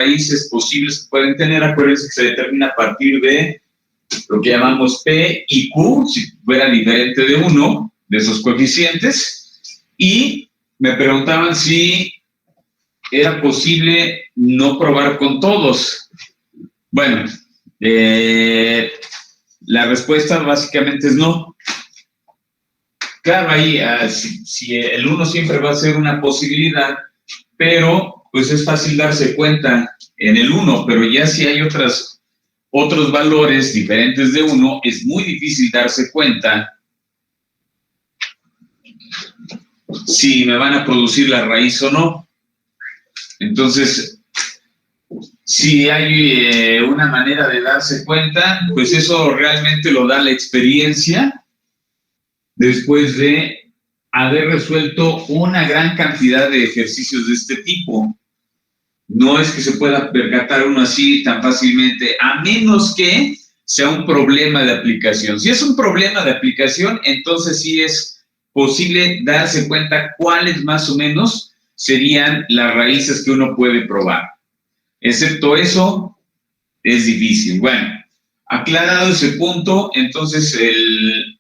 raíces posibles que pueden tener, acuérdense que se determina a partir de lo que llamamos P y Q, si fuera diferente de 1 de esos coeficientes, y me preguntaban si era posible no probar con todos. Bueno, la respuesta básicamente es no. Claro, ahí si el 1 siempre va a ser una posibilidad, pero pues es fácil darse cuenta en el 1, pero ya si hay otros valores diferentes de 1, es muy difícil darse cuenta si me van a producir la raíz o no. Entonces, si hay una manera de darse cuenta, pues eso realmente lo da la experiencia después de haber resuelto una gran cantidad de ejercicios de este tipo. No es que se pueda percatar uno así tan fácilmente, a menos que sea un problema de aplicación. Si es un problema de aplicación, entonces sí es posible darse cuenta cuáles más o menos serían las raíces que uno puede probar. Excepto eso, es difícil. Bueno, aclarado ese punto, entonces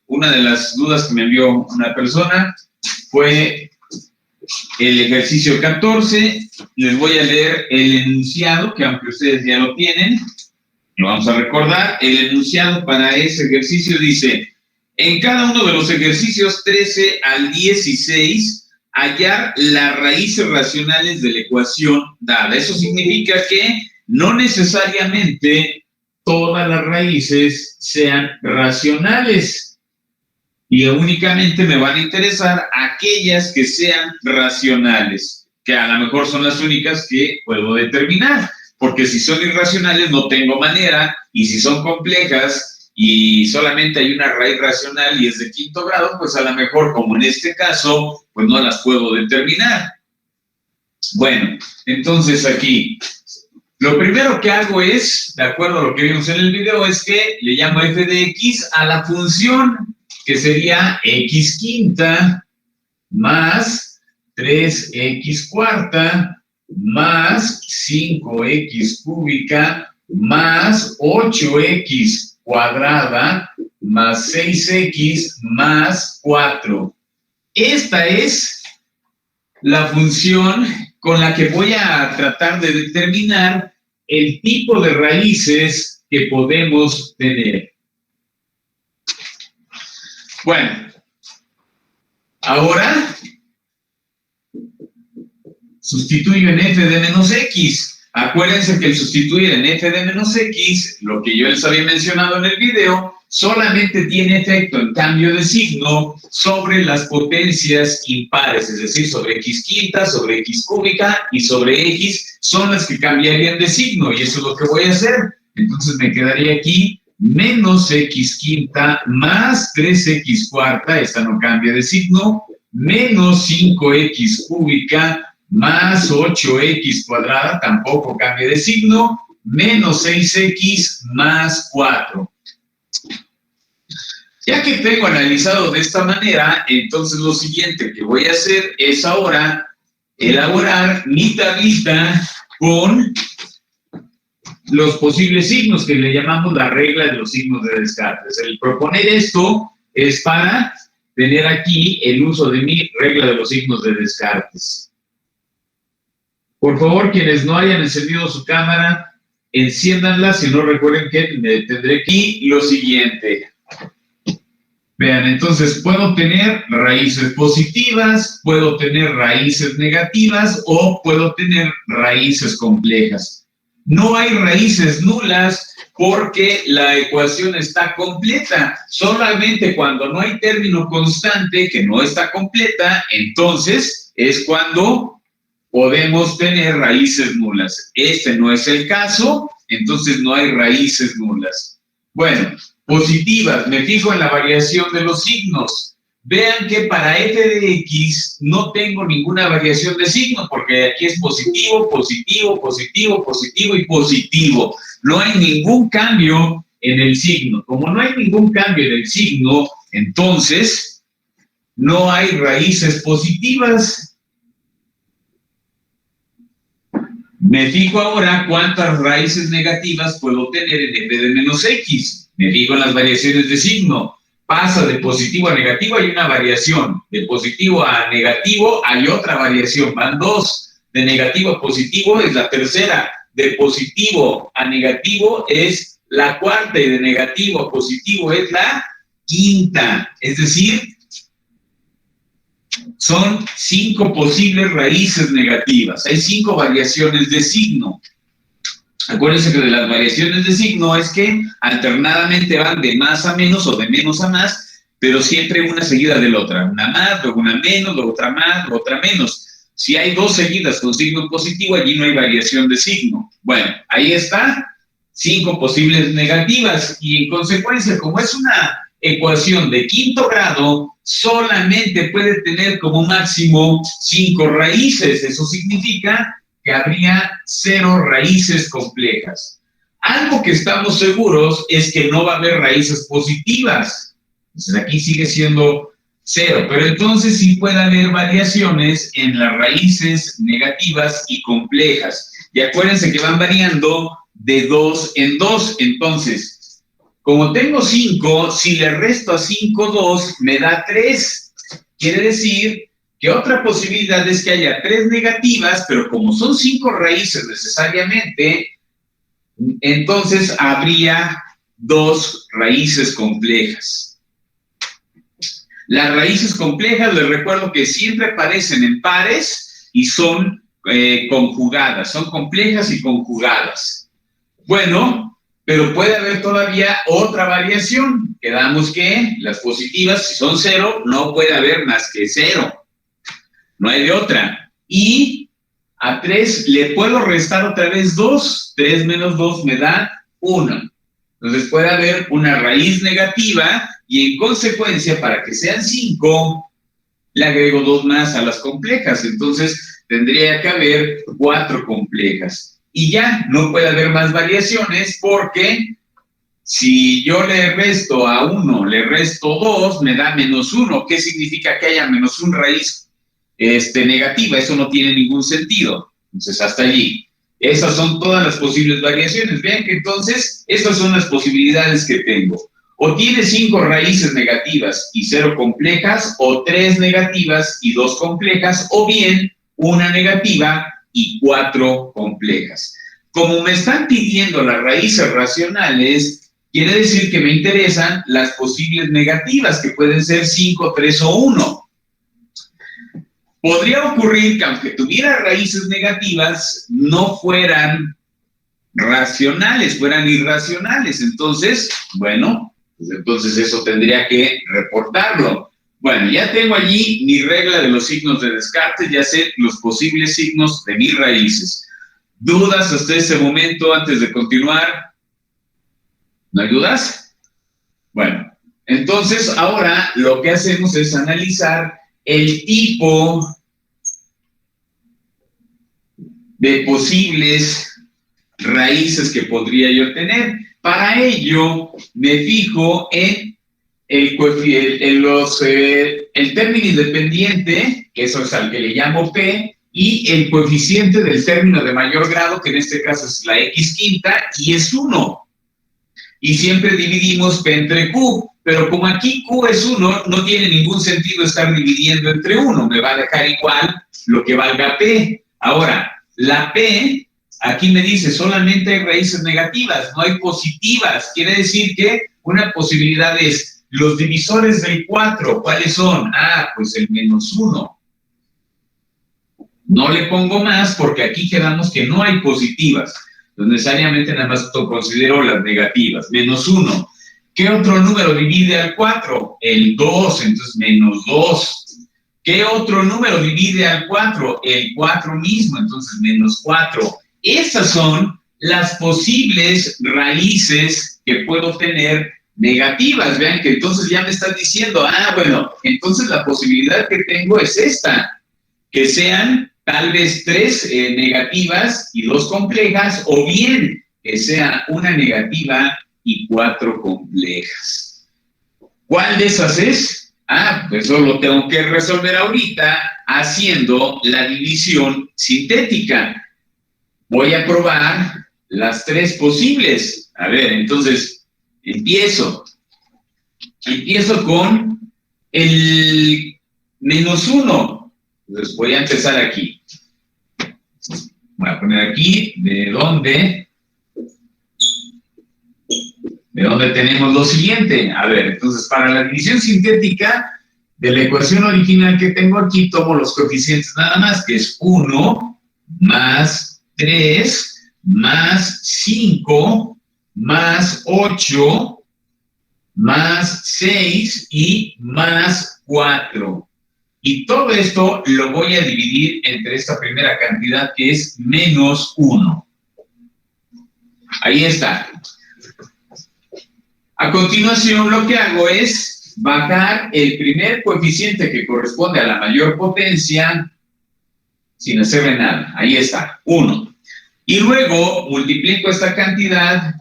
una de las dudas que me envió una persona fue el ejercicio 14. Les voy a leer el enunciado, que aunque ustedes ya lo tienen, lo vamos a recordar. El enunciado para ese ejercicio dice: en cada uno de los ejercicios 13 al 16, hallar las raíces racionales de la ecuación dada. Eso significa que no necesariamente todas las raíces sean racionales y únicamente me van a interesar aquellas que sean racionales, que a lo mejor son las únicas que puedo determinar, porque si son irracionales no tengo manera, y si son complejas y solamente hay una raíz racional y es de quinto grado, pues a lo mejor, como en este caso, pues no las puedo determinar. Bueno, entonces aquí, lo primero que hago es, de acuerdo a lo que vimos en el video, es que le llamo f de x a la función, que sería x quinta más 3x cuarta más 5x cúbica más 8x cuadrada más 6x más 4. Esta es la función con la que voy a tratar de determinar el tipo de raíces que podemos tener. Bueno, ahora sustituyo en f de menos x. Acuérdense que el sustituir en f de menos x, lo que yo les había mencionado en el video, solamente tiene efecto en cambio de signo sobre las potencias impares, es decir, sobre x quinta, sobre x cúbica y sobre x son las que cambiarían de signo, y eso es lo que voy a hacer. Entonces me quedaría aquí menos x quinta más 3x cuarta, esta no cambia de signo, menos 5x cúbica más 8x cuadrada, tampoco cambia de signo, menos 6x más 4. Ya que tengo analizado de esta manera, entonces lo siguiente que voy a hacer es ahora elaborar mi tablita con los posibles signos, que le llamamos la regla de los signos de Descartes. El proponer esto es para tener aquí el uso de mi regla de los signos de Descartes. Por favor, quienes no hayan encendido su cámara, enciéndanla, si no recuerden que tendré aquí lo siguiente. Vean, entonces puedo tener raíces positivas, puedo tener raíces negativas o puedo tener raíces complejas. No hay raíces nulas porque la ecuación está completa. Solamente cuando no hay término constante que no está completa, entonces es cuando podemos tener raíces nulas. Este no es el caso, entonces no hay raíces nulas. Bueno, positivas, me fijo en la variación de los signos. Vean que para f de x no tengo ninguna variación de signo, porque aquí es positivo, positivo, positivo, positivo y positivo. No hay ningún cambio en el signo. Como no hay ningún cambio en el signo, entonces no hay raíces positivas. Me fijo ahora cuántas raíces negativas puedo tener en f de menos x. Me fijo en las variaciones de signo. Pasa de positivo a negativo, hay una variación. De positivo a negativo hay otra variación. Van dos. De negativo a positivo es la tercera. De positivo a negativo es la cuarta. Y de negativo a positivo es la quinta. Es decir, son 5 posibles raíces negativas. Hay 5 variaciones de signo. Acuérdense que de las variaciones de signo es que alternadamente van de más a menos o de menos a más, pero siempre una seguida de la otra. Una más, luego una menos, luego otra más, luego otra menos. Si hay 2 seguidas con signo positivo, allí no hay variación de signo. Bueno, ahí está, 5 posibles negativas. Y en consecuencia, como es una ecuación de quinto grado, solamente puede tener como máximo 5 raíces. Eso significa que habría 0 raíces complejas. Algo que estamos seguros es que no va a haber raíces positivas. Entonces aquí sigue siendo 0, pero entonces sí puede haber variaciones en las raíces negativas y complejas. Y acuérdense que van variando de 2 en 2. Entonces, como tengo 5, si le resto a 5, 2, me da 3. Quiere decir que otra posibilidad es que haya 3 negativas, pero como son 5 raíces necesariamente, entonces habría 2 raíces complejas. Las raíces complejas, les recuerdo que siempre aparecen en pares y son conjugadas, son complejas y conjugadas. Bueno, pero puede haber todavía otra variación. Quedamos que las positivas, si son 0, no puede haber más que 0. No hay de otra. Y a 3 le puedo restar otra vez 2. 3 menos 2 me da 1. Entonces puede haber una raíz negativa y en consecuencia, para que sean 5, le agrego 2 más a las complejas. Entonces tendría que haber 4 complejas. Y ya no puede haber más variaciones porque si yo le resto a 1, le resto 2, me da menos 1. ¿Qué significa que haya menos 1 raíz negativa? Eso no tiene ningún sentido. Entonces, hasta allí. Esas son todas las posibles variaciones. Vean que entonces, estas son las posibilidades que tengo. O tiene 5 raíces negativas y 0 complejas, o 3 negativas y 2 complejas, o bien una negativa y 4 complejas. Como me están pidiendo las raíces racionales, quiere decir que me interesan las posibles negativas, que pueden ser 5, 3 o 1. Podría ocurrir que aunque tuviera raíces negativas, no fueran racionales, fueran irracionales. Entonces, bueno, pues entonces eso tendría que reportarlo. Bueno, ya tengo allí mi regla de los signos de Descartes, ya sé los posibles signos de mis raíces. ¿Dudas hasta ese momento antes de continuar? ¿No hay dudas? Bueno, entonces ahora lo que hacemos es analizar el tipo de posibles raíces que podría yo tener. Para ello, me fijo en el término independiente, que eso es al que le llamo P, y el coeficiente del término de mayor grado, que en este caso es la X quinta, y es 1. Y siempre dividimos P entre Q, pero como aquí Q es 1, no tiene ningún sentido estar dividiendo entre 1, me va a dejar igual lo que valga P. Ahora, la P, aquí me dice, solamente hay raíces negativas, no hay positivas. Quiere decir que una posibilidad es los divisores del 4. ¿Cuáles son? Pues el menos 1. No le pongo más porque aquí quedamos que no hay positivas. Entonces, necesariamente nada más considero las negativas. Menos 1. ¿Qué otro número divide al 4? El 2, entonces menos 2. ¿Qué otro número divide al 4? El 4 mismo, entonces menos 4. Esas son las posibles raíces que puedo tener negativas. Vean que entonces ya me están diciendo, bueno, entonces la posibilidad que tengo es esta, que sean tal vez 3 negativas y 2 complejas, o bien que sea una negativa y 4 complejas. ¿Cuál de esas es? Pues eso lo tengo que resolver ahorita haciendo la división sintética. voy a probar las tres posibles. A ver, entonces, empiezo con el -1. Entonces, voy a empezar aquí. Voy a poner aquí de dónde tenemos lo siguiente. A ver, entonces, para la división sintética de la ecuación original que tengo aquí, tomo los coeficientes nada más, que es 1 más 3 más 5 más 8 más 6 y más 4. Y todo esto lo voy a dividir entre esta primera cantidad que es -1. Ahí está. A continuación lo que hago es bajar el primer coeficiente que corresponde a la mayor potencia sin hacerle nada. Ahí está, 1. Y luego multiplico esta cantidad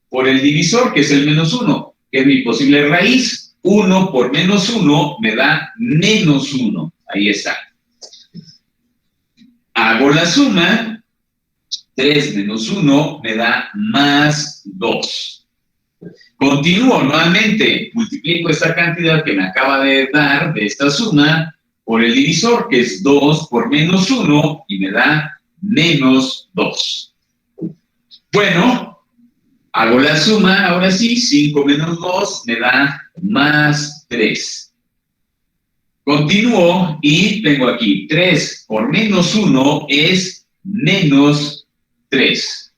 por el divisor, que es el -1, que es mi posible raíz. 1 por -1 me da -1. Ahí está. Hago la suma. 3 menos 1 me da +2. Continúo nuevamente. Multiplico esta cantidad que me acaba de dar de esta suma por el divisor, que es 2 por -1, y me da -2. Bueno, hago la suma, ahora sí, 5 menos 2 me da +3. Continúo y tengo aquí 3 por -1 es -3.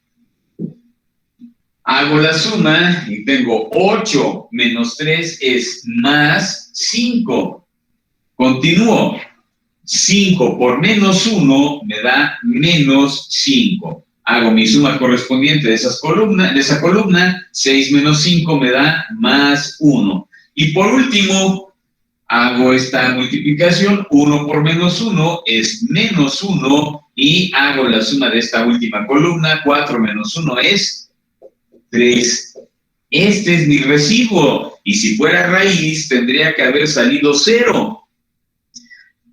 Hago la suma y tengo 8 menos 3 es +5. Continúo. 5 por -1 me da -5. Hago mi suma correspondiente de esa columna, 6 menos 5 me da +1. Y por último, hago esta multiplicación, 1 por -1 es -1, y hago la suma de esta última columna, 4 menos 1 es 3. Este es mi residuo, y si fuera raíz, tendría que haber salido 0.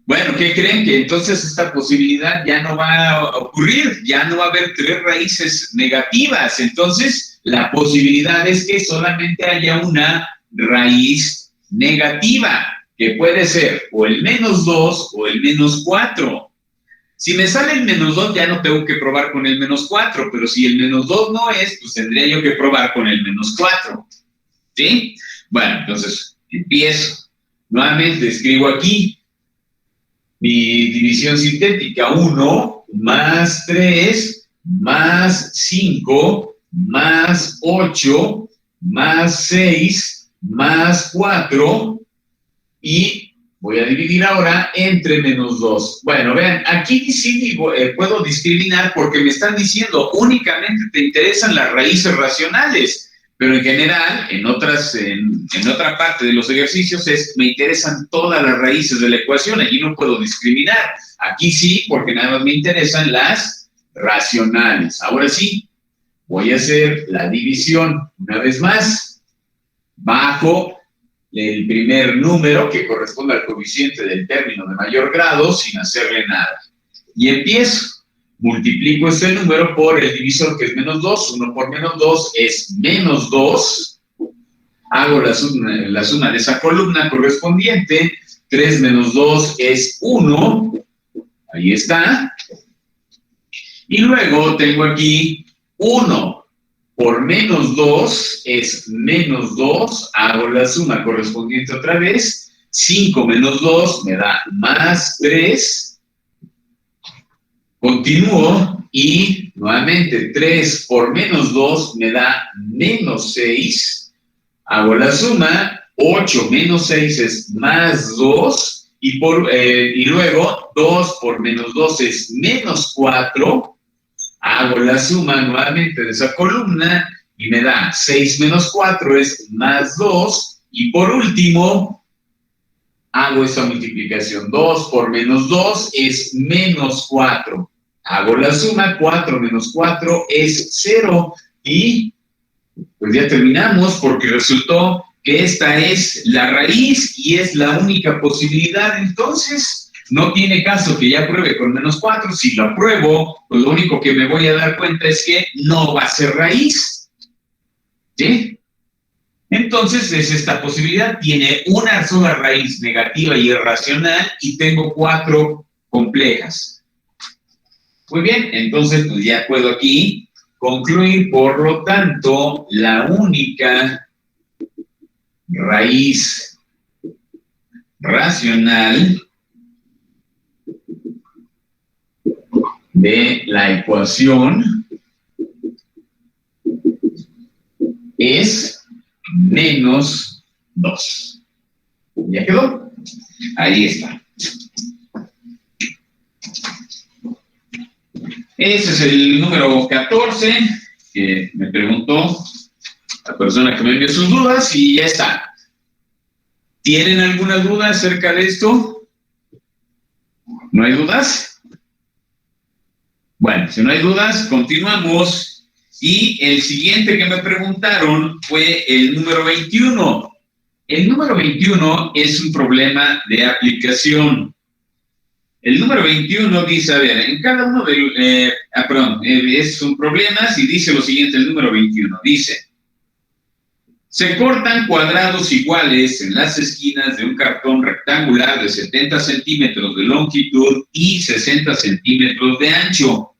Bueno, ¿qué creen? Que entonces esta posibilidad ya no va a ocurrir, ya no va a haber 3 raíces negativas. Entonces, la posibilidad es que solamente haya una raíz negativa, que puede ser o el -2 o el -4. Si me sale el -2, ya no tengo que probar con el -4, pero si el -2 no es, pues tendría yo que probar con el -4. ¿Sí? Bueno, entonces, empiezo. Nuevamente escribo aquí mi división sintética, 1 más 3 más 5 más 8 más 6 más 4, y voy a dividir ahora entre -2. Bueno, vean, aquí sí digo, puedo discriminar porque me están diciendo únicamente te interesan las raíces racionales. Pero en general, en otra parte de los ejercicios me interesan todas las raíces de la ecuación. Allí no puedo discriminar. Aquí sí, porque nada más me interesan las racionales. Ahora sí, voy a hacer la división una vez más. Bajo el primer número que corresponde al coeficiente del término de mayor grado sin hacerle nada. Y empiezo. Multiplico este número por el divisor, que es -2. 1 por -2 es -2. Hago la suma de esa columna correspondiente. 3 menos 2 es 1. Ahí está. Y luego tengo aquí 1 por -2 es -2. Hago la suma correspondiente otra vez. 5 menos 2 me da +3. Continúo y nuevamente 3 por -2 me da -6. Hago la suma, 8 menos 6 es +2. Y luego 2 por -2 es -4. Hago la suma nuevamente de esa columna y me da 6 menos 4 es +2. Y por último, hago esta multiplicación. 2 por -2 es -4. Hago la suma, 4 menos 4 es 0. Y pues ya terminamos porque resultó que esta es la raíz y es la única posibilidad. Entonces, no tiene caso que ya pruebe con -4. Si lo pruebo, pues lo único que me voy a dar cuenta es que no va a ser raíz. ¿Sí? Entonces es esta posibilidad. Tiene una sola raíz negativa y irracional y tengo 4 complejas. Muy bien, entonces pues ya puedo aquí concluir, por lo tanto, la única raíz racional de la ecuación es -2. ¿Ya quedó? Ahí está. Ese es el número 14 que me preguntó la persona que me envió sus dudas y ya está. ¿Tienen alguna duda acerca de esto? ¿No hay dudas? Bueno, si no hay dudas, continuamos. Y el siguiente que me preguntaron fue el número 21. El número 21 es un problema de aplicación. El número 21 dice, a ver, en cada uno de... son problemas y dice lo siguiente, el número 21. Dice, se cortan cuadrados iguales en las esquinas de un cartón rectangular de 70 centímetros de longitud y 60 centímetros de ancho,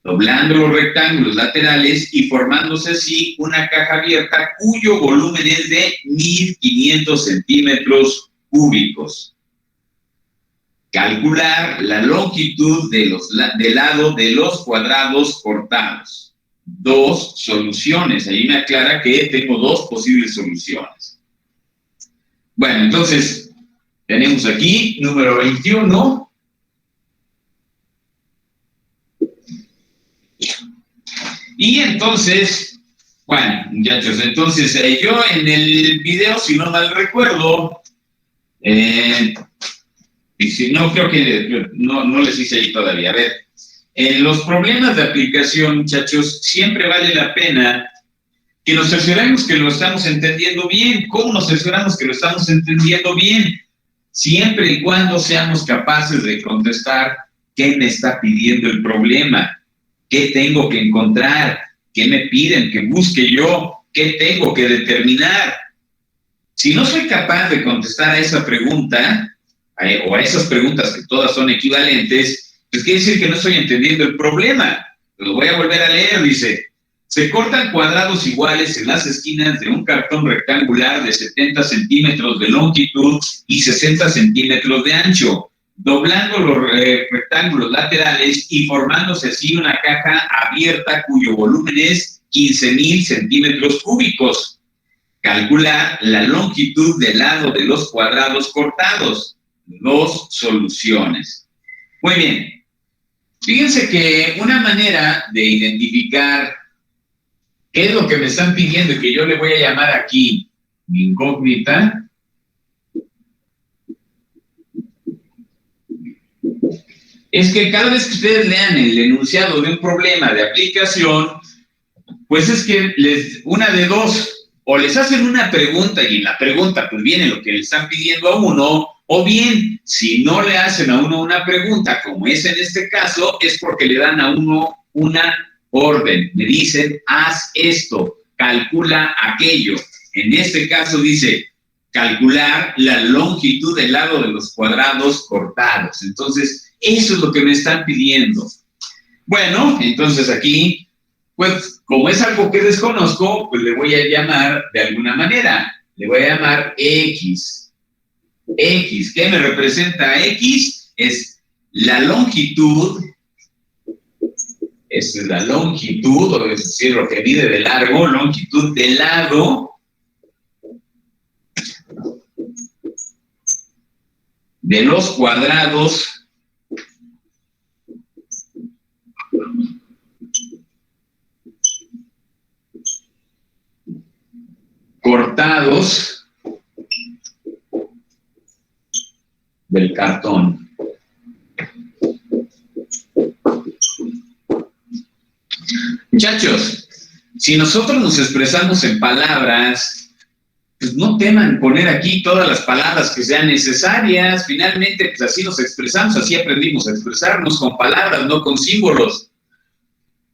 doblando los rectángulos laterales y formándose así una caja abierta cuyo volumen es de 1500 centímetros cúbicos. Calcular la longitud del lado de los cuadrados cortados. 2 soluciones. Ahí me aclara que tengo 2 posibles soluciones. Bueno, entonces, tenemos aquí número 21. Y entonces, bueno, muchachos, entonces yo en el video, si no mal recuerdo, y si no, creo que no les hice ahí todavía. A ver, en los problemas de aplicación, muchachos, siempre vale la pena que nos cercioremos que lo estamos entendiendo bien. ¿Cómo nos cercioramos que lo estamos entendiendo bien? Siempre y cuando seamos capaces de contestar qué me está pidiendo el problema, qué tengo que encontrar, qué me piden que busque yo, qué tengo que determinar. Si no soy capaz de contestar a esa pregunta, o a esas preguntas que todas son equivalentes, pues quiere decir que no estoy entendiendo el problema. Lo voy a volver a leer, dice, se cortan cuadrados iguales en las esquinas de un cartón rectangular de 70 centímetros de longitud y 60 centímetros de ancho, doblando los rectángulos laterales y formándose así una caja abierta cuyo volumen es 15,000 centímetros cúbicos. Calcular la longitud del lado de los cuadrados cortados. 2 soluciones. Muy bien. Fíjense que una manera de identificar qué es lo que me están pidiendo y que yo le voy a llamar aquí mi incógnita es que cada vez que ustedes lean el enunciado de un problema de aplicación, pues es que una de dos, o les hacen una pregunta y en la pregunta pues viene lo que le están pidiendo a uno, o bien, si no le hacen a uno una pregunta, como es en este caso, es porque le dan a uno una orden. Le dicen, haz esto, calcula aquello. En este caso dice, calcular la longitud del lado de los cuadrados cortados. Entonces, eso es lo que me están pidiendo. Bueno, entonces aquí, pues, como es algo que desconozco, pues le voy a llamar de alguna manera. Le voy a llamar X. X, ¿qué me representa X? Es la longitud, es la longitud, o es decir, lo que mide de largo, longitud del lado de los cuadrados cortados del cartón. Muchachos, si nosotros nos expresamos en palabras, pues no teman poner aquí todas las palabras que sean necesarias. Finalmente, pues así nos expresamos, así aprendimos a expresarnos con palabras, no con símbolos.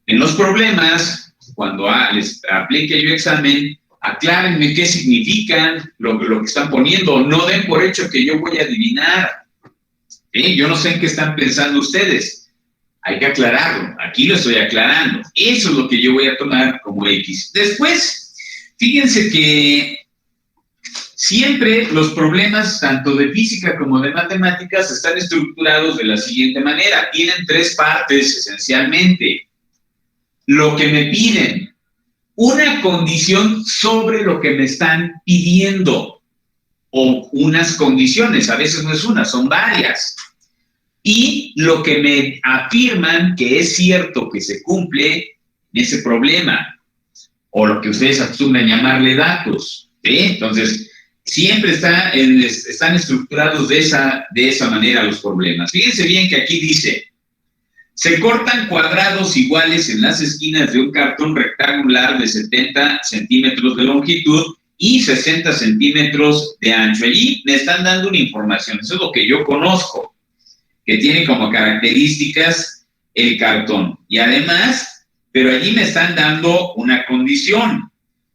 En los problemas, cuando les aplique yo examen, aclárenme qué significan lo que están poniendo. No den por hecho que yo voy a adivinar. ¿Sí? Yo no sé en qué están pensando ustedes. Hay que aclararlo. Aquí lo estoy aclarando. Eso es lo que yo voy a tomar como X. Después, fíjense que siempre los problemas, tanto de física como de matemáticas, están estructurados de la siguiente manera. Tienen tres partes, esencialmente. Lo que me piden, una condición sobre lo que me están pidiendo, o unas condiciones, a veces no es una, son varias. Y lo que me afirman que es cierto que se cumple en ese problema, o lo que ustedes acostumbran llamarle datos. ¿Sí? Entonces, siempre están estructurados de esa manera los problemas. Fíjense bien que aquí dice, se cortan cuadrados iguales en las esquinas de un cartón rectangular de 70 centímetros de longitud y 60 centímetros de ancho. Allí me están dando una información, eso es lo que yo conozco, que tiene como características el cartón. Y además, pero allí me están dando una condición.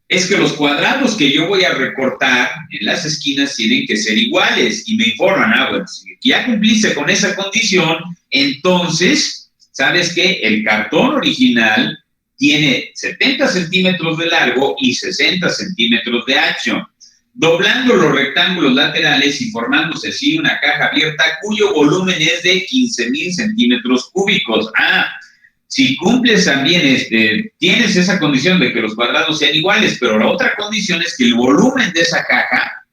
Es que los cuadrados que yo voy a recortar en las esquinas tienen que ser iguales. Y me informan, bueno, si ya cumpliste con esa condición, entonces, ¿sabes qué? El cartón original tiene 70 centímetros de largo y 60 centímetros de ancho. Doblando los rectángulos laterales y formándose así una caja abierta cuyo volumen es de 15,000 centímetros cúbicos. Si cumples también, tienes esa condición de que los cuadrados sean iguales, pero la otra condición es que el volumen de esa caja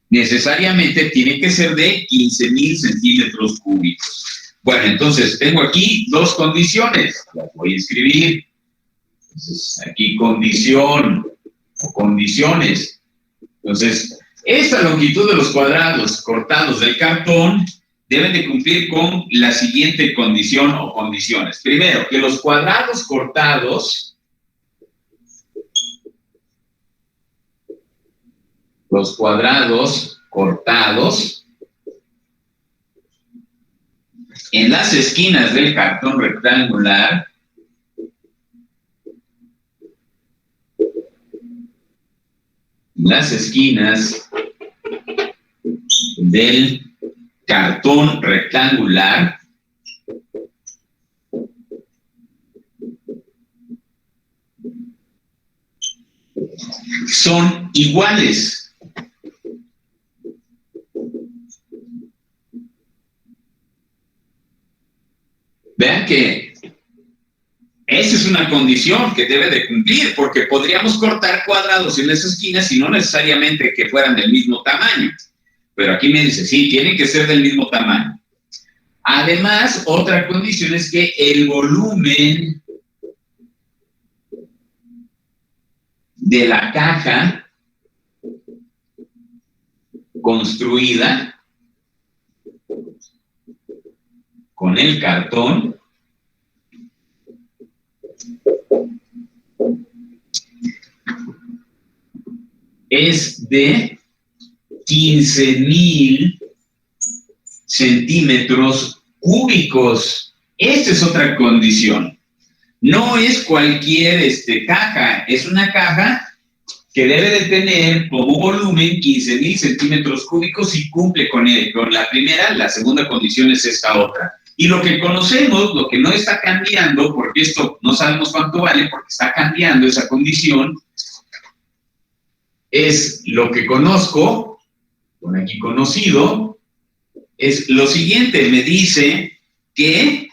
necesariamente tiene que ser de 15,000 centímetros cúbicos. Bueno, entonces tengo aquí dos condiciones, las voy a escribir. Entonces, aquí condición o condiciones. Entonces, esta longitud de los cuadrados cortados del cartón deben de cumplir con la siguiente condición o condiciones. Primero, que los cuadrados cortados en las esquinas del cartón rectangular del cartón rectangular son iguales. Vean que esa es una condición que debe de cumplir, porque podríamos cortar cuadrados en las esquinas y no necesariamente que fueran del mismo tamaño. Pero aquí me dice, sí, tienen que ser del mismo tamaño. Además, otra condición es que el volumen de la caja construida con el cartón es de 15,000 centímetros cúbicos. Esta es otra condición. No es cualquier caja, es una caja que debe de tener como volumen 15,000 centímetros cúbicos y cumple con la primera. La segunda condición es esta otra. Y lo que conocemos, lo que no está cambiando, porque esto no sabemos cuánto vale, porque está cambiando esa condición, es lo que conozco, con aquí conocido, es lo siguiente. Me dice que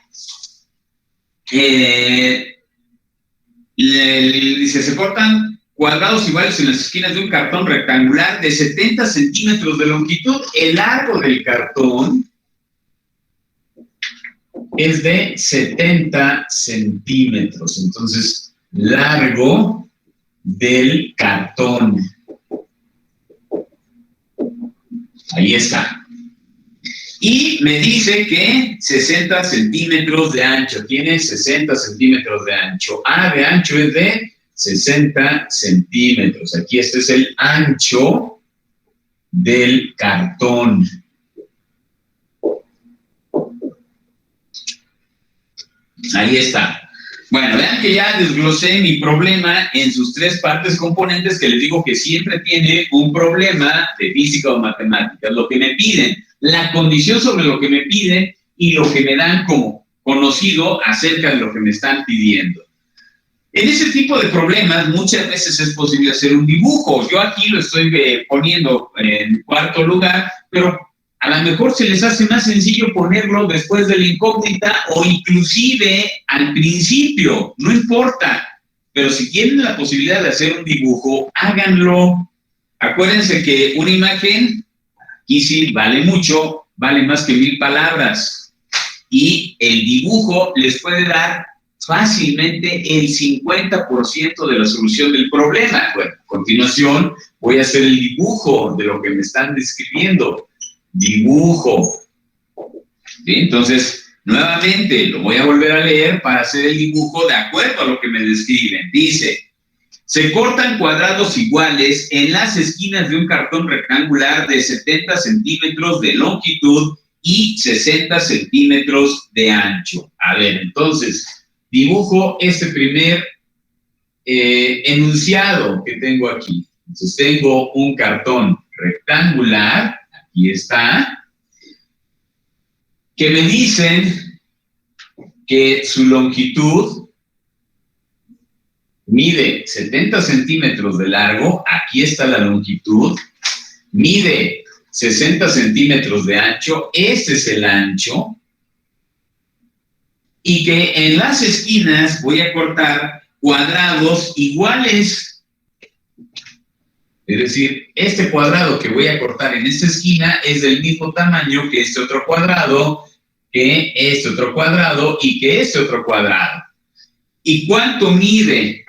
dice, se cortan cuadrados iguales en las esquinas de un cartón rectangular de 70 centímetros de longitud. El largo del cartón es de 70 centímetros. Entonces, largo del cartón. Ahí está. Y me dice que 60 centímetros de ancho. Tiene 60 centímetros de ancho. De ancho es de 60 centímetros. Aquí este es el ancho del cartón. Ahí está. Bueno, vean que ya desglosé mi problema en sus tres partes componentes, que les digo que siempre tiene un problema de física o matemáticas. Lo que me piden, la condición sobre lo que me piden y lo que me dan como conocido acerca de lo que me están pidiendo. En ese tipo de problemas muchas veces es posible hacer un dibujo. Yo aquí lo estoy poniendo en cuarto lugar, pero a lo mejor se les hace más sencillo ponerlo después de la incógnita o inclusive al principio, no importa. Pero si tienen la posibilidad de hacer un dibujo, háganlo. Acuérdense que una imagen, aquí sí, vale mucho, vale más que 1000 palabras. Y el dibujo les puede dar fácilmente el 50% de la solución del problema. Bueno, a continuación voy a hacer el dibujo de lo que me están describiendo. Dibujo. ¿Sí? Entonces, nuevamente lo voy a volver a leer para hacer el dibujo de acuerdo a lo que me describen. Dice, se cortan cuadrados iguales en las esquinas de un cartón rectangular de 70 centímetros de longitud y 60 centímetros de ancho. A ver, entonces, dibujo este primer enunciado que tengo aquí. Entonces, tengo un cartón rectangular, aquí está, que me dicen que su longitud mide 70 centímetros de largo, aquí está la longitud, mide 60 centímetros de ancho, este es el ancho, y que en las esquinas voy a cortar cuadrados iguales. Es decir, este cuadrado que voy a cortar en esta esquina es del mismo tamaño que este otro cuadrado, que este otro cuadrado y que este otro cuadrado. ¿Y cuánto mide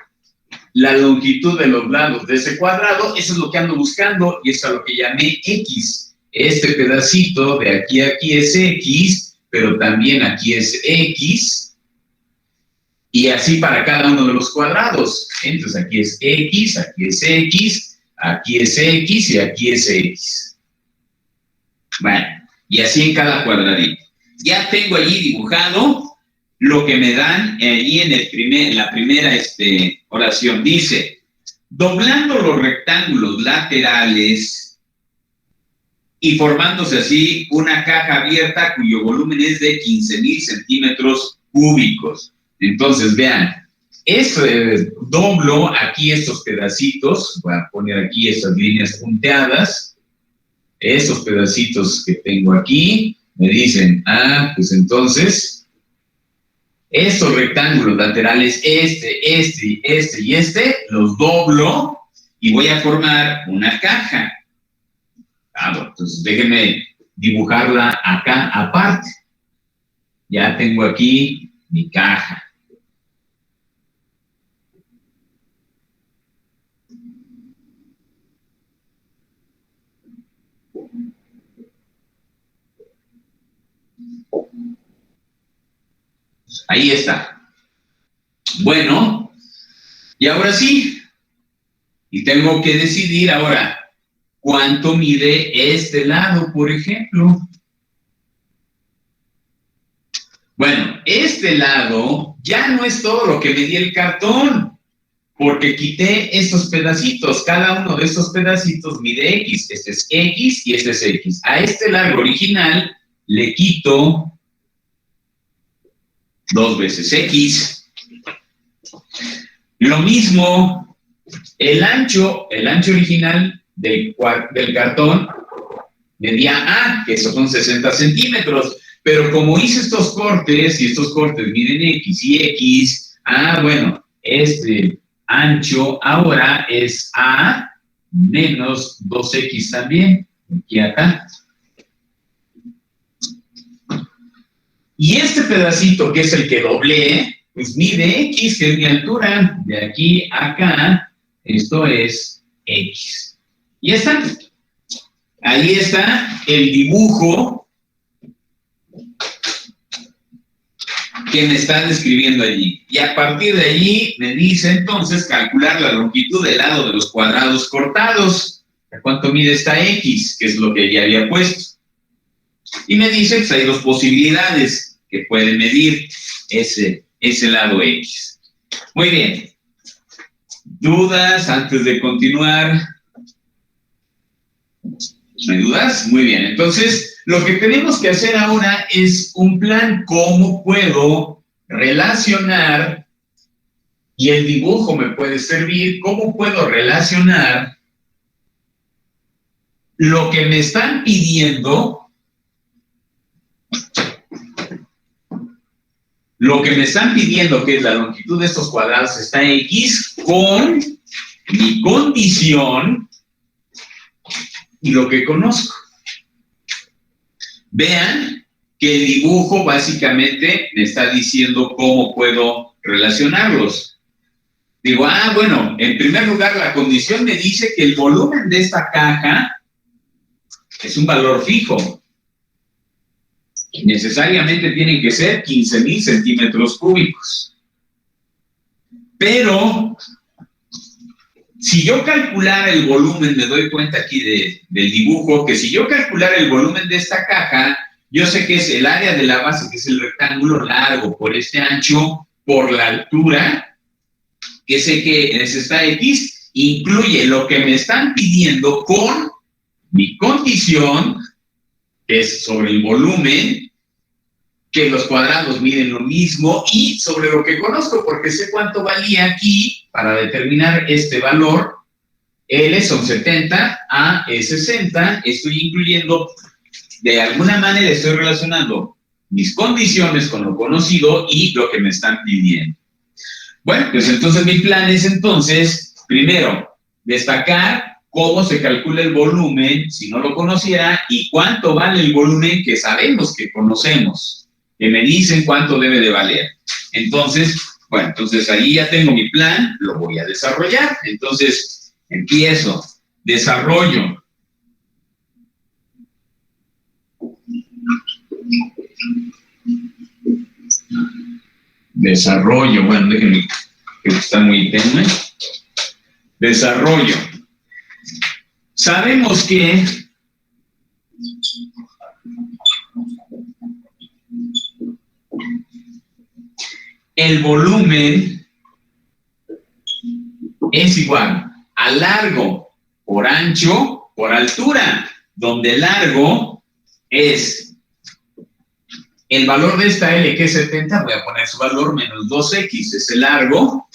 la longitud de los lados de ese cuadrado? Eso es lo que ando buscando y eso es lo que llamé X. Este pedacito de aquí a aquí es X, pero también aquí es X. Y así para cada uno de los cuadrados. Entonces aquí es X, aquí es X, aquí es X y aquí es X. Bueno, y así en cada cuadradito. Ya tengo allí dibujado lo que me dan allí en la primera oración. Dice, doblando los rectángulos laterales y formándose así una caja abierta cuyo volumen es de 15,000 centímetros cúbicos. Entonces, vean, doblo aquí estos pedacitos, voy a poner aquí estas líneas punteadas, estos pedacitos que tengo aquí, me dicen, pues entonces, estos rectángulos laterales, este y este, los doblo y voy a formar una caja. Bueno, entonces déjenme dibujarla acá aparte. Ya tengo aquí mi caja. Ahí está. Bueno, y ahora sí, y tengo que decidir ahora cuánto mide este lado, por ejemplo. Bueno, este lado ya no es todo lo que me di el cartón, porque quité estos pedacitos. Cada uno de estos pedacitos mide X. Este es X y este es X. A este largo original le quito 2 veces X. Lo mismo, el ancho original del cartón medía A, que esos son 60 centímetros. Pero como hice estos cortes, y estos cortes miden X y X, bueno, este ancho ahora es A menos 2X también, aquí acá. Y este pedacito, que es el que doblé, pues mide X, que es mi altura, de aquí a acá, esto es X. Y ya está. Ahí está el dibujo que me están describiendo allí. Y a partir de allí me dice entonces calcular la longitud del lado de los cuadrados cortados. ¿Cuánto mide esta X? Que es lo que ya había puesto. Y me dice que hay dos posibilidades que puede medir ese lado X. Muy bien. ¿Dudas antes de continuar? ¿No hay dudas? Muy bien. Entonces, lo que tenemos que hacer ahora es un plan. ¿Cómo puedo relacionar? Y el dibujo me puede servir. ¿Cómo puedo relacionar lo que me están pidiendo? Lo que me están pidiendo, que es la longitud de estos cuadrados, está X, con mi condición y lo que conozco. Vean que el dibujo básicamente me está diciendo cómo puedo relacionarlos. Digo, bueno, en primer lugar, la condición me dice que el volumen de esta caja es un valor fijo. Necesariamente tienen que ser 15,000 centímetros cúbicos. Pero, si yo calculara el volumen, me doy cuenta aquí del dibujo, que si yo calculara el volumen de esta caja, yo sé que es el área de la base, que es el rectángulo largo por este ancho, por la altura, que sé que es esta X, incluye lo que me están pidiendo con mi condición, que es sobre el volumen, que los cuadrados miden lo mismo, y sobre lo que conozco, porque sé cuánto valía aquí para determinar este valor. L son 70, A es 60, estoy incluyendo, de alguna manera estoy relacionando mis condiciones con lo conocido y lo que me están pidiendo. Bueno, pues entonces mi plan es entonces, primero, destacar cómo se calcula el volumen, si no lo conociera, y cuánto vale el volumen que sabemos que conocemos, que me dicen cuánto debe de valer. Entonces, bueno, entonces ahí ya tengo mi plan, lo voy a desarrollar. Entonces, empiezo, desarrollo. Desarrollo, bueno, déjenme, que está muy tenue. Desarrollo. Sabemos que el volumen es igual a largo por ancho por altura, donde largo es el valor de esta L, que es 70, voy a poner su valor menos 2X, es el largo,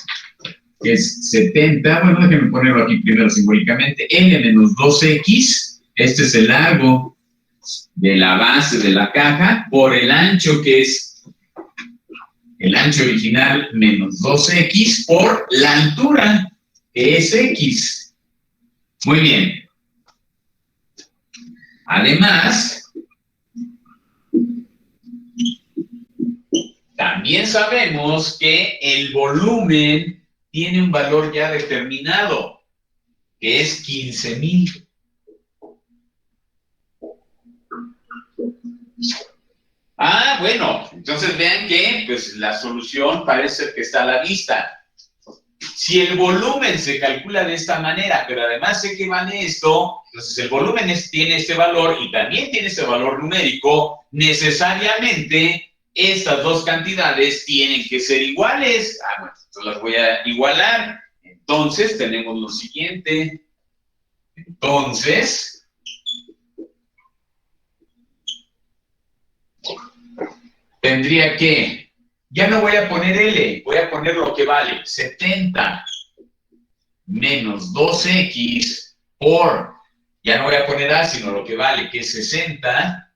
que es 70, bueno, déjenme ponerlo aquí primero simbólicamente, L menos 2X, este es el largo de la base de la caja, por el ancho, que es el ancho original menos 2X, por la altura, que es X. Muy bien. Además, también sabemos que el volumen tiene un valor ya determinado, que es 15,000. Bueno, entonces vean que pues, la solución parece que está a la vista. Si el volumen se calcula de esta manera, pero además sé que vale esto, entonces el volumen tiene este valor y también tiene este valor numérico, necesariamente estas dos cantidades tienen que ser iguales. Bueno, entonces las voy a igualar. Entonces tenemos lo siguiente. Entonces, tendría que, ya no voy a poner L, voy a poner lo que vale, 70 menos 2X por, ya no voy a poner A, sino lo que vale, que es 60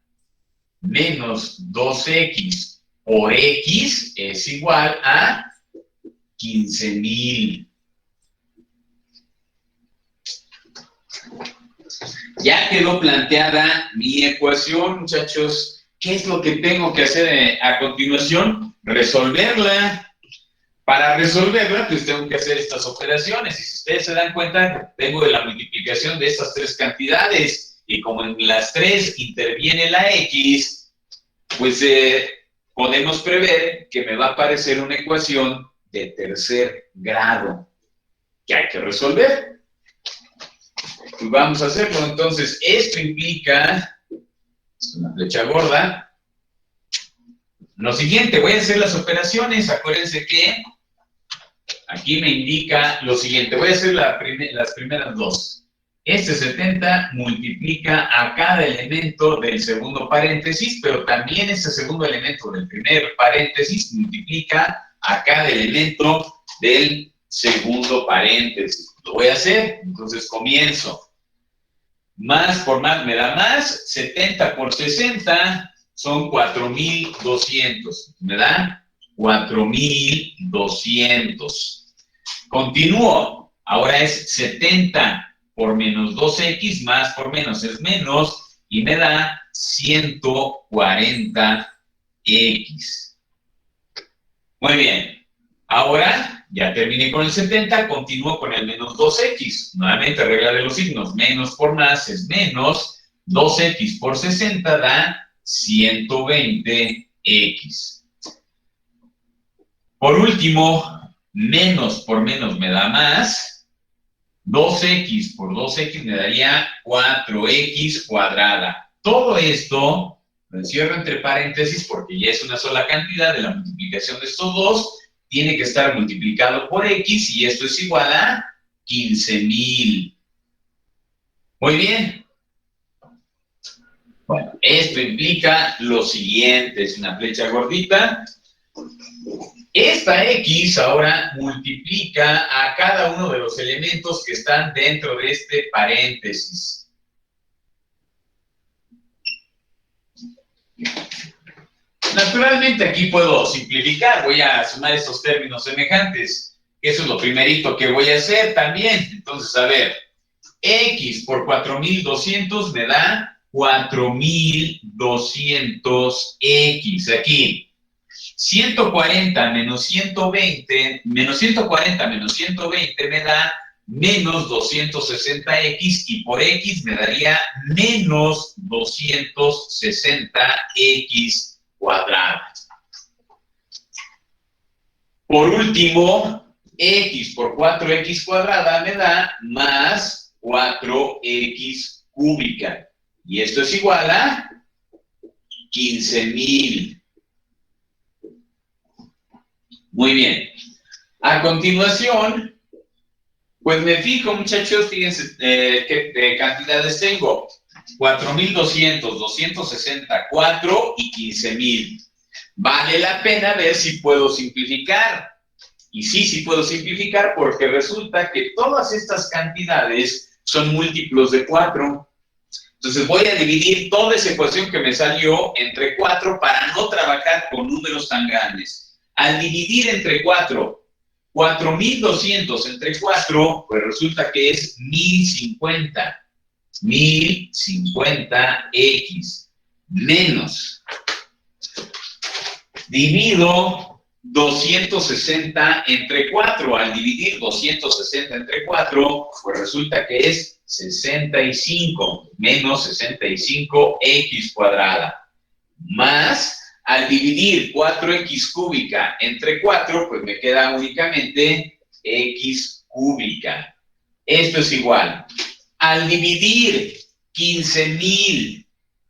menos 2X por X es igual a 15,000. Ya quedó planteada mi ecuación, muchachos. ¿Qué es lo que tengo que hacer a continuación? Resolverla. Para resolverla, pues tengo que hacer estas operaciones. Y si ustedes se dan cuenta, tengo de la multiplicación de estas tres cantidades. Y como en las tres interviene la X, pues podemos prever que me va a aparecer una ecuación de tercer grado que hay que resolver. Pues vamos a hacerlo. Entonces, esto implica, una flecha gorda, lo siguiente, voy a hacer las operaciones. Acuérdense que aquí me indica lo siguiente. Voy a hacer las primeras dos. Este 70 multiplica a cada elemento del segundo paréntesis, pero también este segundo elemento del primer paréntesis multiplica a cada elemento del segundo paréntesis. Lo voy a hacer, entonces comienzo. Más por más me da más, 70 por 60 son 4,200. Me da 4,200. Continúo, ahora es 70 por menos 2x más por menos es menos y me da 140x. Muy bien, ahora ya terminé con el 70, continúo con el menos 2x. Nuevamente regla de los signos, menos por más es menos, 2x por 60 da 120x. Por último, menos por menos me da más, 2x por 2x me daría 4x cuadrada. Todo esto lo encierro entre paréntesis porque ya es una sola cantidad de la multiplicación de estos dos. Tiene que estar multiplicado por x y esto es igual a 15,000. Muy bien. Bueno, esto implica lo siguiente, es una flecha gordita. Esta x ahora multiplica a cada uno de los elementos que están dentro de este paréntesis. Naturalmente aquí puedo simplificar, voy a sumar estos términos semejantes. Eso es lo primerito que voy a hacer también. Entonces, a ver, x por 4,200 me da 4,200x. Aquí, 140 menos 120, menos 140 menos 120 me da menos 260x y por x me daría menos 260x cuadrada. Por último, x por 4x cuadrada me da más 4x cúbica. Y esto es igual a 15,000. Muy bien. A continuación, pues me fijo, muchachos, fíjense qué cantidades tengo. 4,200, 260, 4 y 15,000. Vale la pena ver si puedo simplificar. Y sí puedo simplificar porque resulta que todas estas cantidades son múltiplos de 4. Entonces voy a dividir toda esa ecuación que me salió entre 4 para no trabajar con números tan grandes. Al dividir entre 4, 4,200 entre 4, pues resulta que es 1,050. 1,050x menos. Divido 260 entre 4. Al dividir 260 entre 4, pues resulta que es 65 menos 65x cuadrada. Más, al dividir 4x cúbica entre 4, pues me queda únicamente x cúbica. Esto es igual. Al dividir 15,000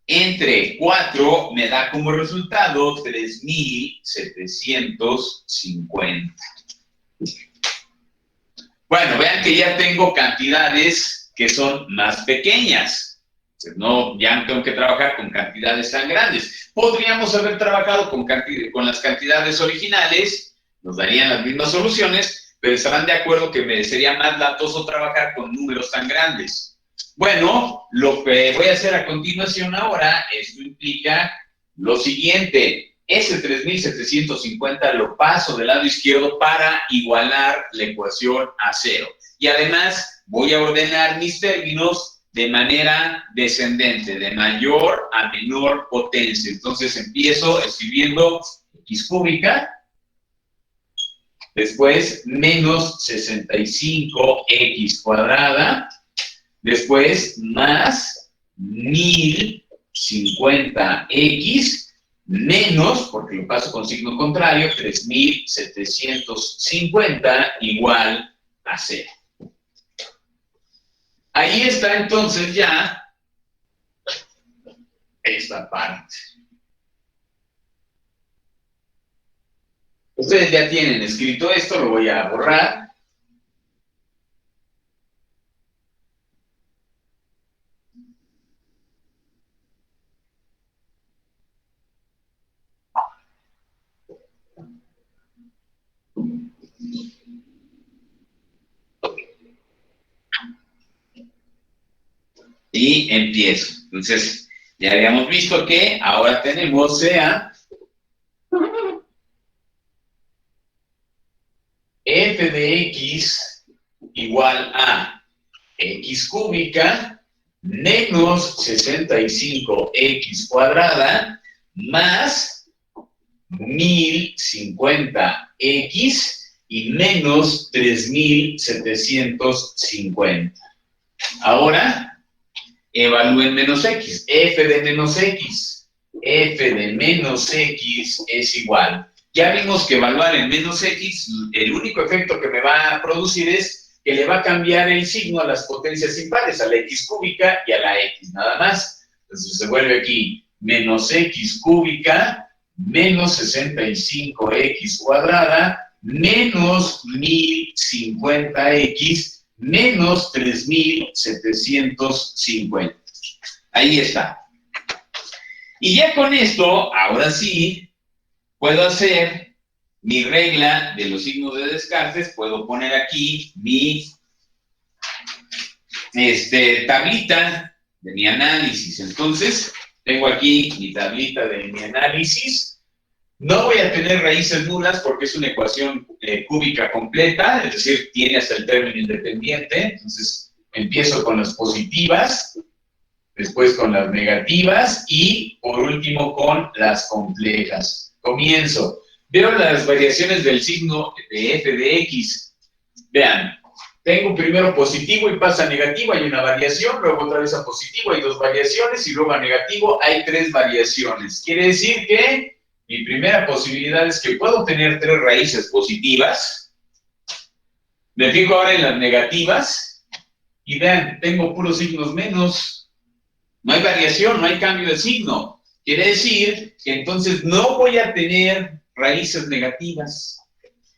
entre 4, me da como resultado 3,750. Bueno, vean que ya tengo cantidades que son más pequeñas. No, ya no tengo que trabajar con cantidades tan grandes. Podríamos haber trabajado con las cantidades originales, nos darían las mismas soluciones, pero estarán de acuerdo que me sería más latoso trabajar con números tan grandes. Bueno, lo que voy a hacer a continuación ahora, esto implica lo siguiente. Ese 3,750 lo paso del lado izquierdo para igualar la ecuación a 0. Y además voy a ordenar mis términos de manera descendente, de mayor a menor potencia. Entonces empiezo escribiendo x cúbica, después menos 65x cuadrada, después más 1,050x menos, porque lo paso con signo contrario, 3.750 igual a 0. Ahí está entonces ya esta parte. Ustedes ya tienen escrito esto, lo voy a borrar. Y empiezo. Entonces, ya habíamos visto que ahora tenemos sea f de x igual a x cúbica menos 65x cuadrada más 1050x y menos 3750. Ahora, evalúen menos x. F de menos x. F de menos x es igual. Ya vimos que evaluar en menos x, el único efecto que me va a producir es que le va a cambiar el signo a las potencias impares, a la x cúbica y a la x, nada más. Entonces se vuelve aquí menos x cúbica menos 65x cuadrada menos 1050x menos 3750. Ahí está. Y ya con esto, ahora sí, puedo hacer mi regla de los signos de Descartes. Puedo poner aquí mi tablita de mi análisis. Entonces, tengo aquí mi tablita de mi análisis. No voy a tener raíces nulas porque es una ecuación cúbica completa, es decir, tiene hasta el término independiente. Entonces, empiezo con las positivas, después con las negativas y, por último, con las complejas. Comienzo. Veo las variaciones del signo de f de x. Vean, tengo primero positivo y pasa a negativo, hay una variación, luego otra vez a positivo, hay 2 variaciones, y luego a negativo hay 3 variaciones. Quiere decir que mi primera posibilidad es que puedo tener 3 raíces positivas. Me fijo ahora en las negativas y vean, tengo puros signos menos. No hay variación, no hay cambio de signo. Quiere decir que entonces no voy a tener raíces negativas.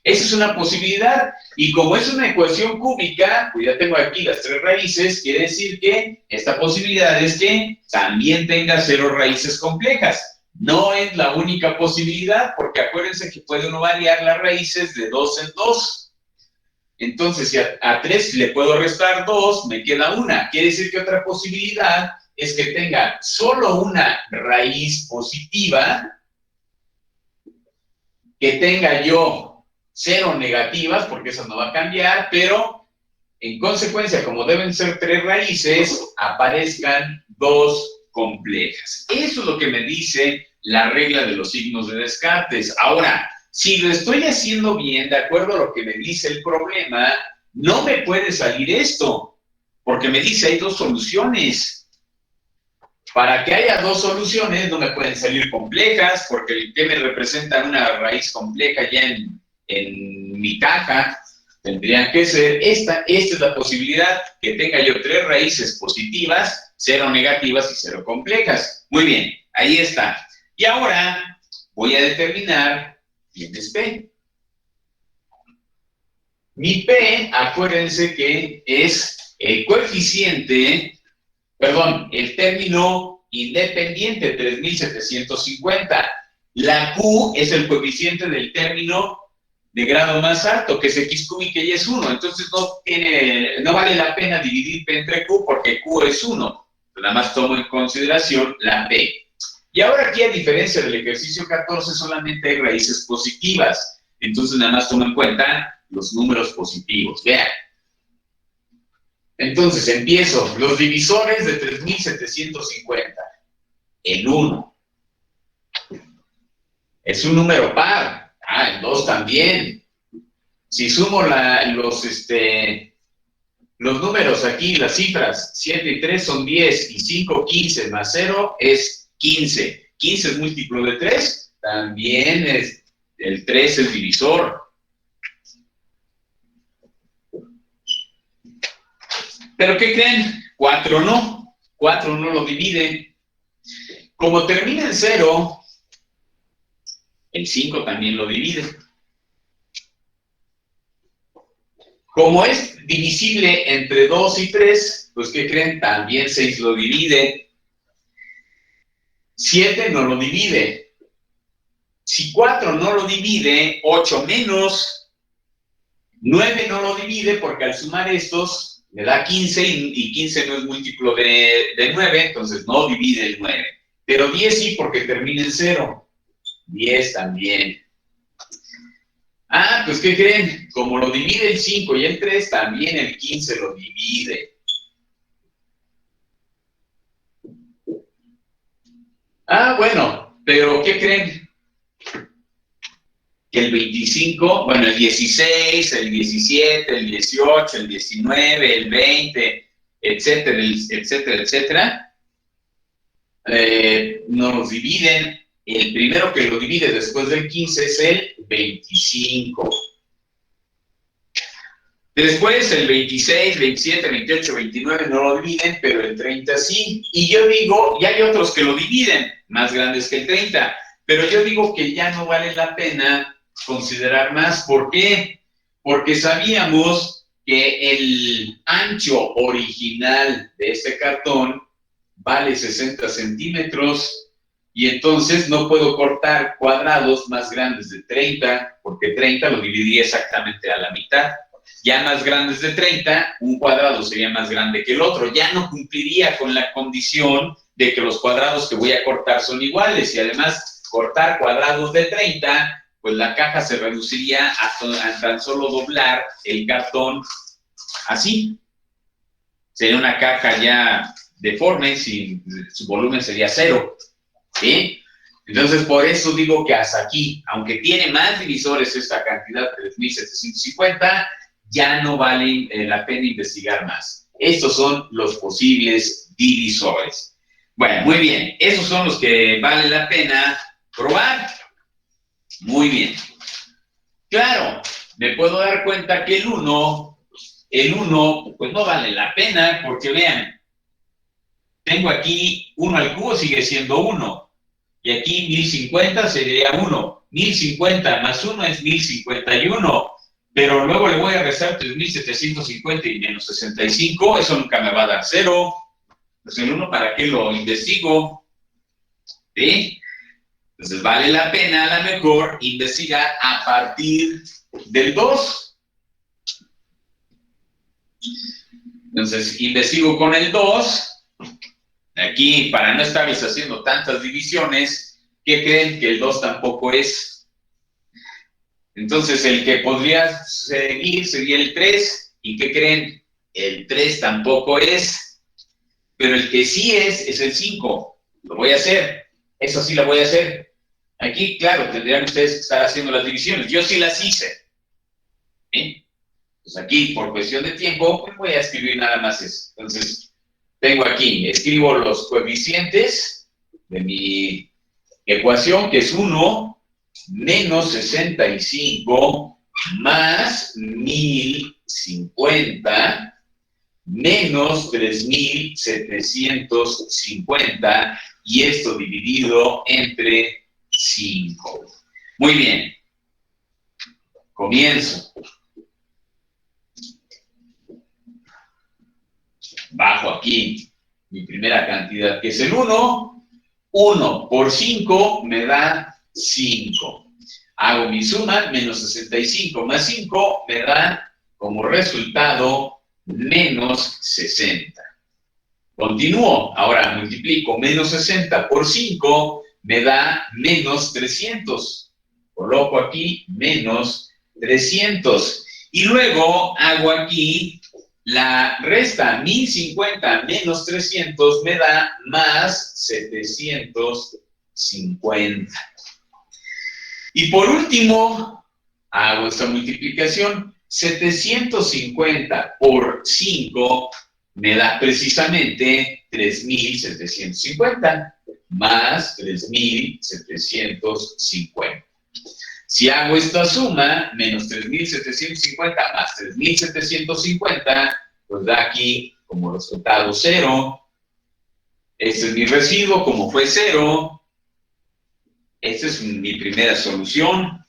Esa es una posibilidad. Y como es una ecuación cúbica, pues ya tengo aquí las 3 raíces, quiere decir que esta posibilidad es que también tenga 0 raíces complejas. No es la única posibilidad, porque acuérdense que puede uno variar las raíces de 2 en 2. Entonces, si a 3 le puedo restar 2, me queda 1. Quiere decir que otra posibilidad es que tenga solo una raíz positiva, que tenga yo 0 negativas, porque eso no va a cambiar, pero en consecuencia, como deben ser 3 raíces, aparezcan 2 complejas. Eso es lo que me dice la regla de los signos de Descartes. Ahora, si lo estoy haciendo bien, de acuerdo a lo que me dice el problema, no me puede salir esto, porque me dice hay 2 soluciones. Para que haya 2 soluciones, no me pueden salir complejas, porque ¿qué me representa una raíz compleja ya en mi caja? Tendrían que ser esta es la posibilidad, que tenga yo 3 raíces positivas, 0 negativas y 0 complejas. Muy bien, ahí está. Y ahora voy a determinar quién es P. Mi P, acuérdense que es el coeficiente, el término independiente, 3750. La Q es el coeficiente del término de grado más alto, que es x cúbica y es 1. Entonces no vale la pena dividir P entre Q porque Q es 1. Nada más tomo en consideración la P. Y ahora aquí, a diferencia del ejercicio 14, solamente hay raíces positivas. Entonces nada más tomo en cuenta los números positivos. Vean. Entonces empiezo. Los divisores de 3750. El 1. Es un número par. El 2 también. Si sumo los números aquí, las cifras, 7 y 3 son 10, y 5, 15, más 0 es 15. 15 es múltiplo de 3, también el 3 es divisor. ¿Pero qué creen? 4 no. 4 no lo divide. Como termina en 0, el 5 también lo divide. Como es divisible entre 2 y 3, pues ¿qué creen? También 6 lo divide. 7 no lo divide. Si 4 no lo divide, 8 menos. 9 no lo divide porque al sumar estos me da 15 y 15 no es múltiplo de 9, entonces no divide el 9. Pero 10 sí porque termina en 0. 10 también. Ah, pues ¿qué creen? Como lo divide el 5 y el 3, también el 15 lo divide. Ah, bueno, pero ¿qué creen? Que el 25, bueno, el 16, el 17, el 18, el 19, el 20, etcétera, etcétera, etcétera, no los dividen. El primero que lo divide después del 15 es el 25. Después el 26, 27, 28, 29 no lo dividen, pero el 30 sí. Y yo digo, y hay otros que lo dividen, más grandes que el 30, pero yo digo que ya no vale la pena considerar más. ¿Por qué? Porque sabíamos que el ancho original de este cartón vale 60 centímetros y entonces no puedo cortar cuadrados más grandes de 30, porque 30 lo dividiría exactamente a la mitad. Ya más grandes de 30, un cuadrado sería más grande que el otro. Ya no cumpliría con la condición de que los cuadrados que voy a cortar son iguales. Y además, cortar cuadrados de 30, pues la caja se reduciría a tan solo doblar el cartón así. Sería una caja ya deforme, si su volumen sería 0. ¿Sí? Entonces, por eso digo que hasta aquí, aunque tiene más divisores esta cantidad, 3.750, ya no vale la pena investigar más. Estos son los posibles divisores. Bueno, muy bien. Esos son los que vale la pena probar. Muy bien. Claro, me puedo dar cuenta que el 1, pues no vale la pena, porque vean, tengo aquí 1 al cubo, sigue siendo 1. Y aquí 1050 sería 1. 1050 más 1 es 1051. Pero luego le voy a restar 3.750 y menos 65. Eso nunca me va a dar 0. Pues el 1, ¿para qué lo investigo? ¿Sí? Entonces vale la pena a lo mejor investigar a partir del 2. Entonces investigo con el 2. Aquí, para no estarles haciendo tantas divisiones, ¿qué creen? Que el 2 tampoco es. Entonces, el que podría seguir sería el 3. ¿Y qué creen? El 3 tampoco es. Pero el que sí es el 5. Lo voy a hacer. Eso sí lo voy a hacer. Aquí, claro, tendrían ustedes que estar haciendo las divisiones. Yo sí las hice. ¿Sí? Pues aquí, por cuestión de tiempo, pues voy a escribir nada más eso. Entonces, tengo aquí, escribo los coeficientes de mi ecuación, que es 1 menos 65 más 1050 menos 3750, y esto dividido entre 5. Muy bien. Comienzo. Bajo aquí mi primera cantidad, que es el 1. 1 por 5 me da 5. Hago mi suma, menos 65 más 5 me da como resultado menos 60. Continúo, ahora multiplico menos 60 por 5, me da menos 300. Coloco aquí menos 300. Y luego hago aquí la resta, 1050 menos 300 me da más 750. Y por último, hago esta multiplicación. 750 por 5 me da precisamente 3.750. más 3,750. Si hago esta suma, menos 3,750 más 3,750, pues da aquí como resultado 0. Este es mi residuo, como fue 0. Esta es mi primera solución.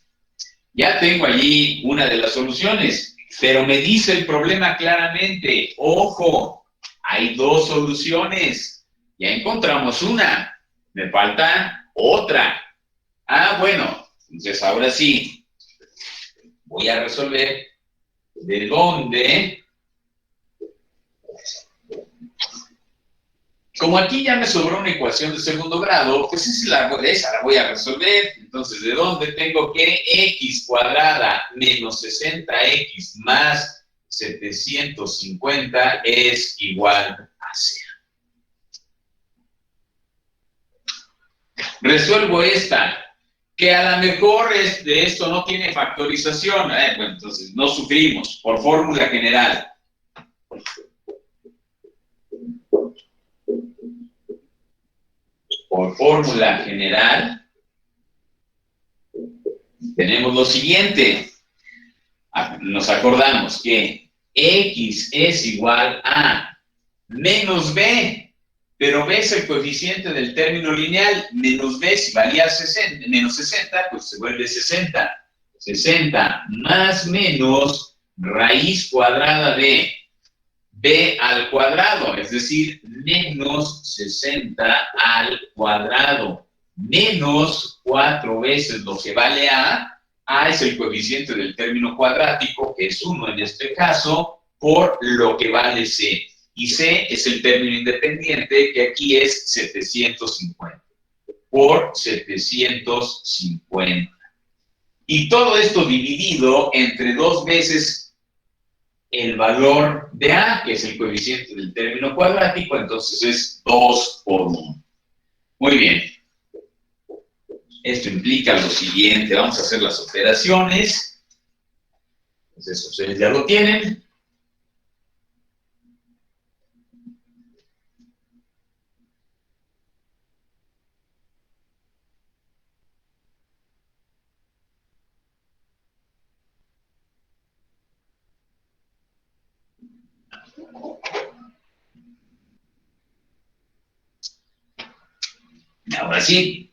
Ya tengo allí una de las soluciones, pero me dice el problema claramente. Ojo, hay dos soluciones. Ya encontramos una. Me falta otra. Bueno, entonces ahora sí, voy a resolver de dónde. Como aquí ya me sobró una ecuación de segundo grado, pues esa la voy a resolver. Entonces, ¿de dónde tengo que x cuadrada menos 60x más 750 es igual a 0? Resuelvo esta, que a lo mejor de esto no tiene factorización. Bueno, entonces no sufrimos, por fórmula general. Por fórmula general, tenemos lo siguiente. Nos acordamos que x es igual a menos b, pero b es el coeficiente del término lineal. Menos b, si valía menos 60, pues se vuelve 60. 60 más menos raíz cuadrada de b al cuadrado, es decir, menos 60 al cuadrado, menos 4 veces lo que vale a es el coeficiente del término cuadrático, que es 1 en este caso, por lo que vale c. Y c es el término independiente, que aquí es 750, por 750. Y todo esto dividido entre 2 veces el valor de a, que es el coeficiente del término cuadrático, entonces es 2 por 1. Muy bien. Esto implica lo siguiente. Vamos a hacer las operaciones. Entonces, ustedes ya lo tienen. Ahora sí.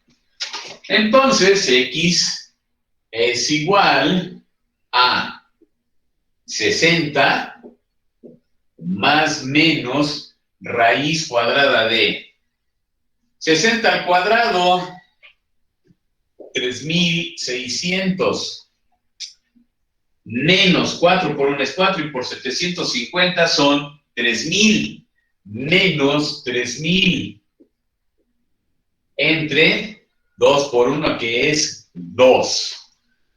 Entonces, x es igual a 60 más menos raíz cuadrada de 60 al cuadrado, 3,600, menos 4 por 1 es 4 y por 750 son 3,000, menos 3,000, entre 2 por 1, que es 2.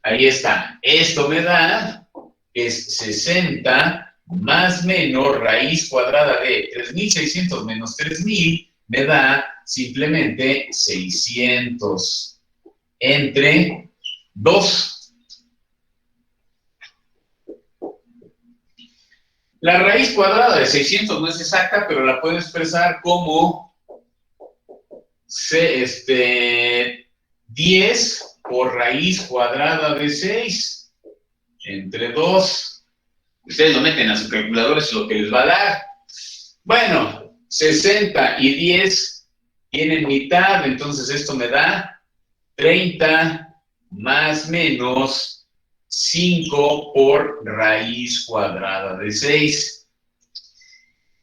Ahí está. Esto me da que es 60 más menos raíz cuadrada de 3,600 menos 3,000, me da simplemente 600 entre 2. La raíz cuadrada de 600 no es exacta, pero la puedo expresar como 10 por raíz cuadrada de 6 entre 2. Ustedes lo meten a su calculadora, es lo que les va a dar. Bueno, 60 y 10 tienen mitad, entonces esto me da 30 más menos 5 por raíz cuadrada de 6.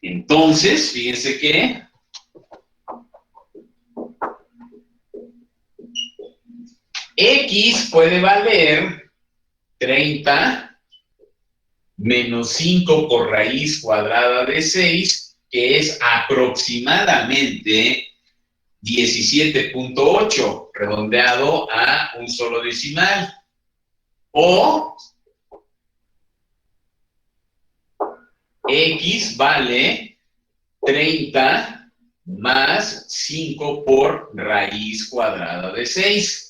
Entonces, fíjense que x puede valer 30 menos 5 por raíz cuadrada de 6, que es aproximadamente 17.8, redondeado a un solo decimal. O x vale 30 más 5 por raíz cuadrada de 6.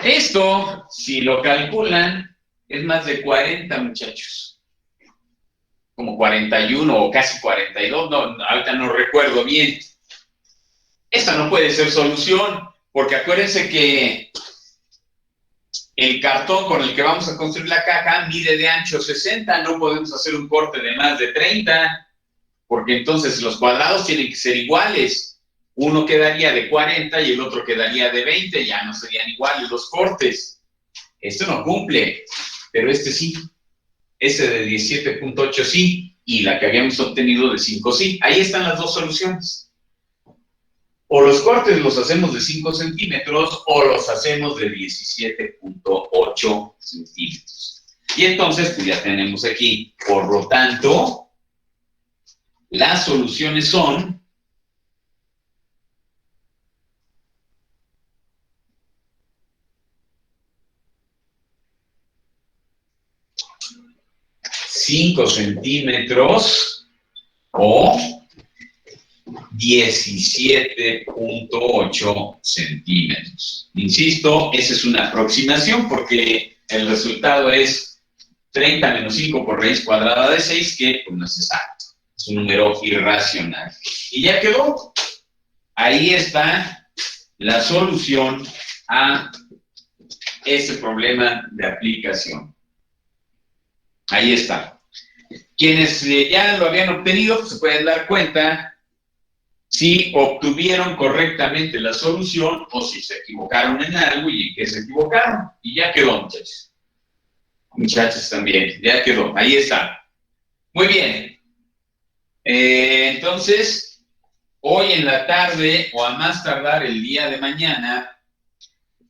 Esto, si lo calculan, es más de 40, muchachos. como 41 o casi 42, no, ahorita no recuerdo bien. Esta no puede ser solución, porque acuérdense que el cartón con el que vamos a construir la caja mide de ancho 60, no podemos hacer un corte de más de 30, porque entonces los cuadrados tienen que ser iguales. Uno quedaría de 40 y el otro quedaría de 20, ya no serían iguales los cortes. Esto no cumple, pero este sí. Este de 17.8 sí, y la que habíamos obtenido de 5 sí. Ahí están las dos soluciones. O los cortes los hacemos de 5 centímetros o los hacemos de 17.8 centímetros. Y entonces, pues ya tenemos aquí. Por lo tanto, las soluciones son 5 centímetros o 17.8 centímetros. Insisto, esa es una aproximación porque el resultado es 30 menos 5 por raíz cuadrada de 6, que pues, no es exacto, es un número irracional. Y ya quedó. Ahí está la solución a ese problema de aplicación. Ahí está. Quienes ya lo habían obtenido, pues, se pueden dar cuenta si obtuvieron correctamente la solución o si se equivocaron en algo y en qué se equivocaron. Y ya quedó, muchachos. Muchachos también, ya quedó. Ahí está. Muy bien. Entonces, hoy en la tarde o a más tardar el día de mañana,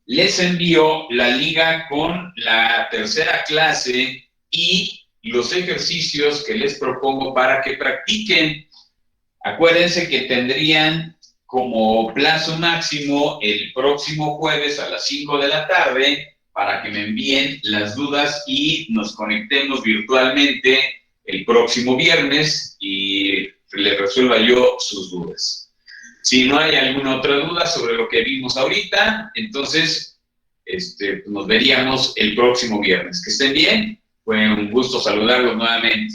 les envío la liga con la tercera clase y los ejercicios que les propongo para que practiquen. Acuérdense que tendrían como plazo máximo el próximo jueves a las 5 de la tarde para que me envíen las dudas y nos conectemos virtualmente el próximo viernes y les resuelva yo sus dudas. Si no hay alguna otra duda sobre lo que vimos ahorita, entonces nos veríamos el próximo viernes. Que estén bien. Fue un gusto saludarlos nuevamente.